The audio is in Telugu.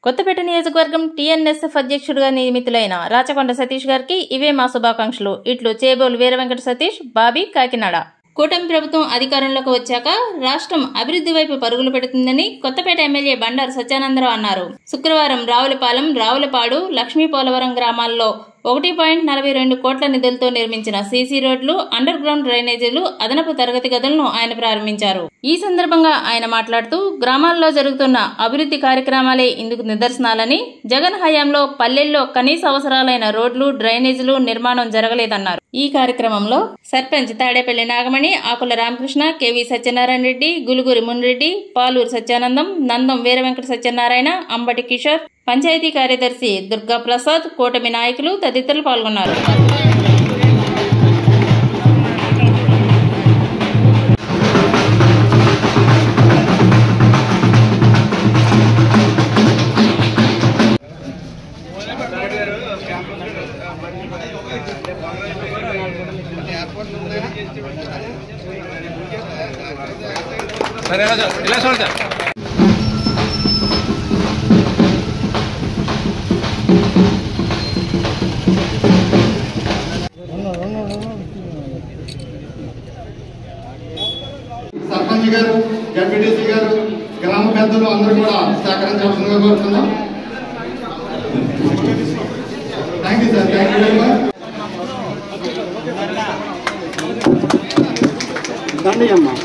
కొత్తపేట నియోజకవర్గం టీఎన్ఎస్ఎఫ్ అధ్యక్షుడిగా నియమితులైన రాచకొండ సతీష్ గారికి ఇవే మా శుభాకాంక్షలు. ఇట్లు చేబోలు వీర వెంకట సతీష్, బాబీ, కాకినాడ. కూటమి ప్రభుత్వం అధికారంలోకి వచ్చాక రాష్ట్రం అభివృద్ధి వైపు పరుగులు పెడుతుందని కొత్తపేట ఎమ్మెల్యే బండారు సత్యానందరావు అన్నారు. శుక్రవారం రావులపాలెం, రావులపాడు, లక్ష్మీ పోలవరం గ్రామాల్లో 1.42 కోట్ల నిధులతో నిర్మించిన సీసీ రోడ్లు, అండర్ గ్రౌండ్ డ్రైనేజీలు, అదనపు తరగతి గదులను ఆయన ప్రారంభించారు. ఈ సందర్భంగా ఆయన మాట్లాడుతూ గ్రామాల్లో జరుగుతున్న అభివృద్ధి కార్యక్రమాలే ఇందుకు నిదర్శనాలని, జగన్ హయాంలో పల్లెల్లో కనీస అవసరాలైన రోడ్లు, డ్రైనేజీలు నిర్మాణం జరగలేదన్నారు. ఈ కార్యక్రమంలో సర్పంచ్ తాడేపల్లి నాగమణి, ఆకుల రామకృష్ణ, కేవీ సత్యనారాయణ రెడ్డి, గులుగురి మున్రెడ్డి, పాలూరు సత్యానందం, నందం వీర వెంకట సత్యనారాయణ, అంబటి కిషోర్, పంచాయతీ కార్యదర్శి దుర్గా ప్రసాద్, కూటమి నాయకులు తదితరులు పాల్గొన్నారు. సర్పంచ్ గారు, ఎంపీటీసీ గారు, గ్రామ పెద్దలు అందరూ కూడా సహకరించాల్సిందిగా కోరుతున్నాం. Thank you sir, thank you very much. దండి అమ్మా.